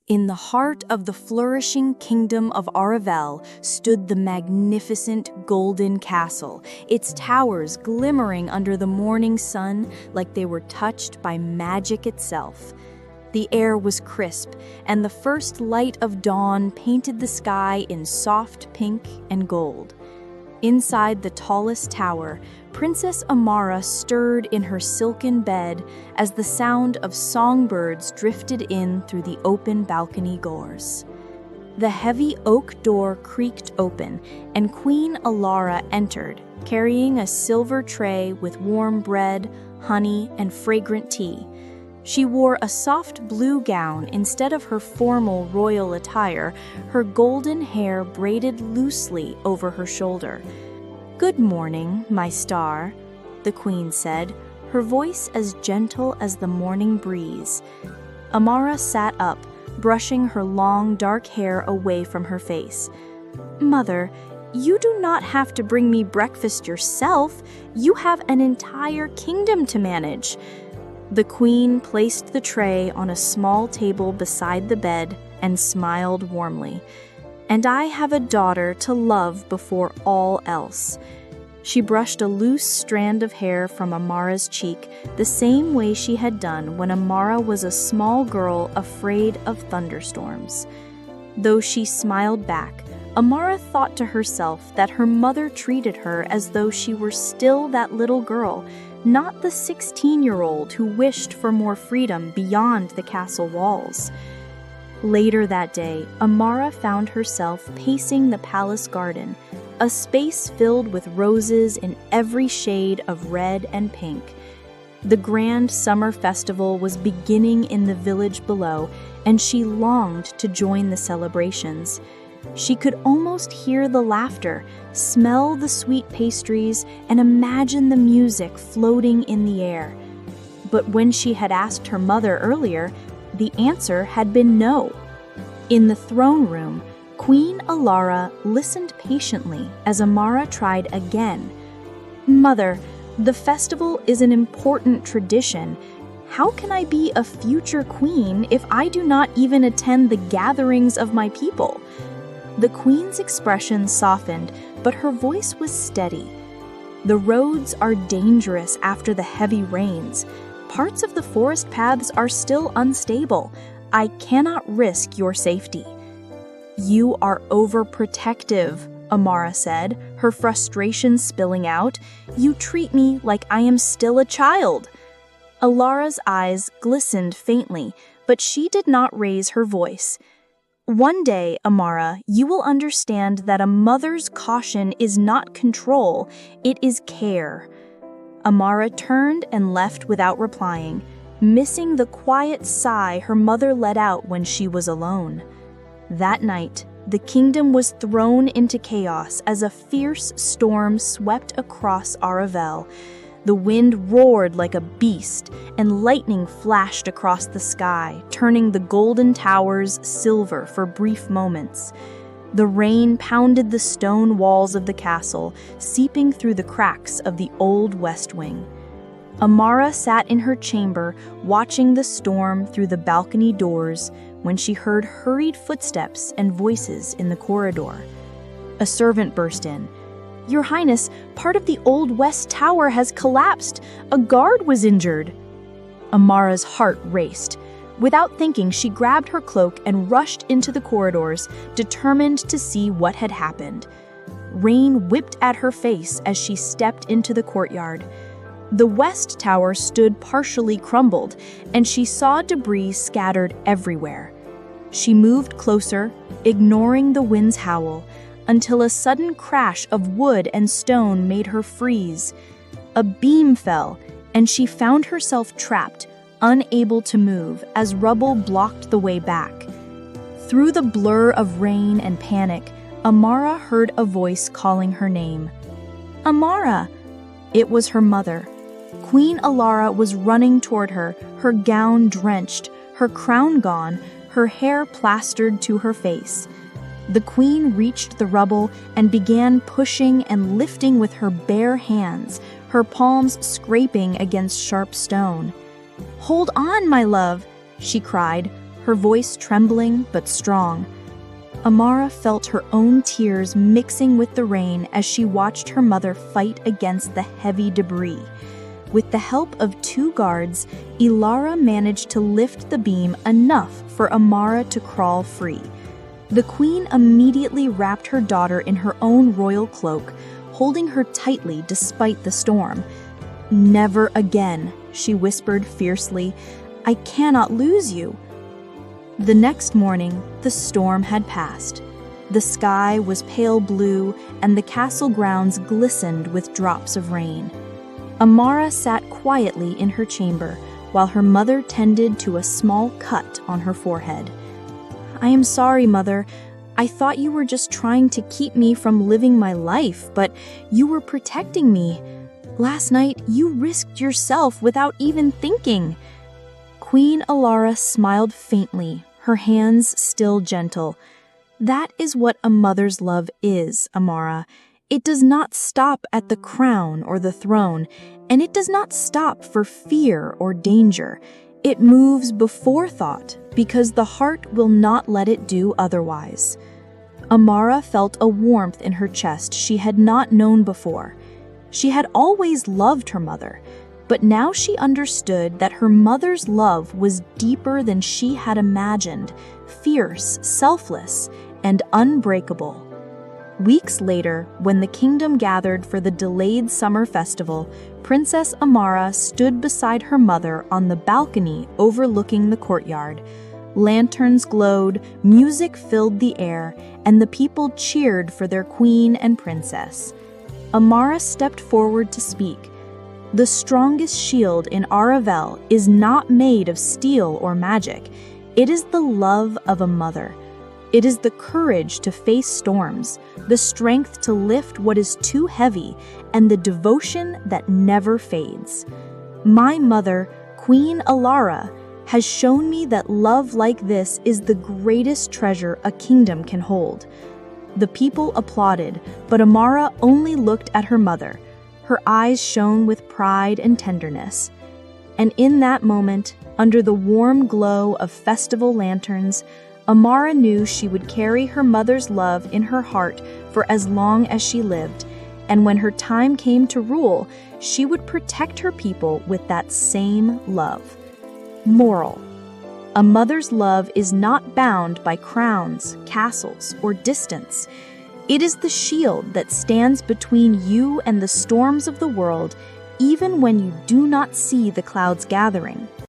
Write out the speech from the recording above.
In the heart of the flourishing kingdom of Aravel stood the magnificent golden castle, its towers glimmering under the morning sun like they were touched by magic itself. The air was crisp, and the first light of dawn painted the sky in soft pink and gold. Inside the tallest tower, Princess Amara stirred in her silken bed as the sound of songbirds drifted in through the open balcony doors. The heavy oak door creaked open, and Queen Alara entered, carrying a silver tray with warm bread, honey, and fragrant tea. She wore a soft blue gown instead of her formal royal attire, her golden hair braided loosely over her shoulder. "Good morning, my star," the queen said, her voice as gentle as the morning breeze. Amara sat up, brushing her long dark hair away from her face. "Mother, you do not have to bring me breakfast yourself. You have an entire kingdom to manage." The queen placed the tray on a small table beside the bed and smiled warmly. "And I have a daughter to love before all else." She brushed a loose strand of hair from Amara's cheek, the same way she had done when Amara was a small girl afraid of thunderstorms. Though she smiled back, Amara thought to herself that her mother treated her as though she were still that little girl, not the 16-year-old who wished for more freedom beyond the castle walls. Later that day, Amara found herself pacing the palace garden, a space filled with roses in every shade of red and pink. The grand summer festival was beginning in the village below, and she longed to join the celebrations. She could almost hear the laughter, smell the sweet pastries, and imagine the music floating in the air. But when she had asked her mother earlier, the answer had been no. In the throne room, Queen Alara listened patiently as Amara tried again. "Mother, the festival is an important tradition. How can I be a future queen if I do not even attend the gatherings of my people?" The queen's expression softened, but her voice was steady. "The roads are dangerous after the heavy rains. Parts of the forest paths are still unstable. I cannot risk your safety." "You are overprotective," Amara said, her frustration spilling out. "You treat me like I am still a child." Alara's eyes glistened faintly, but she did not raise her voice. "One day, Amara, you will understand that a mother's caution is not control, it is care." Amara turned and left without replying, missing the quiet sigh her mother let out when she was alone. That night, the kingdom was thrown into chaos as a fierce storm swept across Aravel. The wind roared like a beast, and lightning flashed across the sky, turning the golden towers silver for brief moments. The rain pounded the stone walls of the castle, seeping through the cracks of the old west wing. Amara sat in her chamber, watching the storm through the balcony doors, when she heard hurried footsteps and voices in the corridor. A servant burst in. "Your Highness, part of the old west tower has collapsed. A guard was injured." Amara's heart raced. Without thinking, she grabbed her cloak and rushed into the corridors, determined to see what had happened. Rain whipped at her face as she stepped into the courtyard. The west tower stood partially crumbled, and she saw debris scattered everywhere. She moved closer, ignoring the wind's howl, until a sudden crash of wood and stone made her freeze. A beam fell, and she found herself trapped, unable to move as rubble blocked the way back. Through the blur of rain and panic, Amara heard a voice calling her name. "Amara!" It was her mother. Queen Alara was running toward her, her gown drenched, her crown gone, her hair plastered to her face. The queen reached the rubble and began pushing and lifting with her bare hands, her palms scraping against sharp stone. "Hold on, my love," she cried, her voice trembling but strong. Amara felt her own tears mixing with the rain as she watched her mother fight against the heavy debris. With the help of 2 guards, Ilara managed to lift the beam enough for Amara to crawl free. The queen immediately wrapped her daughter in her own royal cloak, holding her tightly despite the storm. "Never again," she whispered fiercely. "I cannot lose you." The next morning, the storm had passed. The sky was pale blue, and the castle grounds glistened with drops of rain. Amara sat quietly in her chamber, while her mother tended to a small cut on her forehead. "I am sorry, Mother. I thought you were just trying to keep me from living my life, but you were protecting me. Last night, you risked yourself without even thinking." Queen Ilara smiled faintly, her hands still gentle. "That is what a mother's love is, Amara. It does not stop at the crown or the throne, and it does not stop for fear or danger. It moves before thought, because the heart will not let it do otherwise." Amara felt a warmth in her chest she had not known before. She had always loved her mother, but now she understood that her mother's love was deeper than she had imagined, fierce, selfless, and unbreakable. Weeks later, when the kingdom gathered for the delayed summer festival, Princess Amara stood beside her mother on the balcony overlooking the courtyard. Lanterns glowed, music filled the air, and the people cheered for their queen and princess. Amara stepped forward to speak. "The strongest shield in Aravel is not made of steel or magic. It is the love of a mother. It is the courage to face storms, the strength to lift what is too heavy, and the devotion that never fades. My mother, Queen Ilara, has shown me that love like this is the greatest treasure a kingdom can hold." The people applauded, but Amara only looked at her mother. Her eyes shone with pride and tenderness. And in that moment, under the warm glow of festival lanterns, Amara knew she would carry her mother's love in her heart for as long as she lived, and when her time came to rule, she would protect her people with that same love. Moral: a mother's love is not bound by crowns, castles, or distance. It is the shield that stands between you and the storms of the world, even when you do not see the clouds gathering.